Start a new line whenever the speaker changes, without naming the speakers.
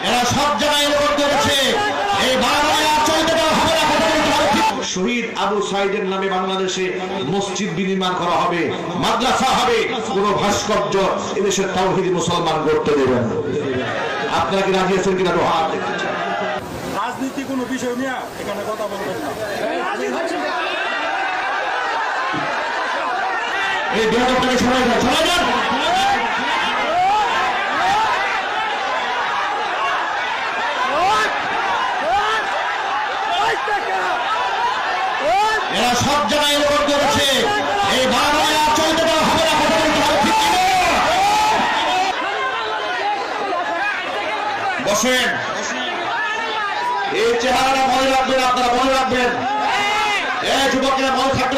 এরা সব জায়গায় রেকর্ড করেছে। এই বাংলায় আর চলতে দেওয়া হবে না। শহীদ আবু সাইদের নামে বাংলাদেশে মসজিদ বিনির্মাণ করা হবে, মাদ্রাসা হবে, কোন ভাস্কর্য এদেশের তাওহীদি মুসলমান করতে দেবেন। আপনারা কি রাজি আছেন কিনা?
রাজনীতি কোনো বিষয় নিয়ে এখানে কথা বলবেন না।
এই বিরোধটাকে সরাই যান, সরাই যান। এরা সব জায়গায় রেকর্ড করেছে। এই বাংলায় আর চলতে দেওয়া হবে না। বসেন। এই চেহারাটা মনে রাখবেন, আপনারা মনে রাখবেন। এই যুবকেরা মনে থাকবে।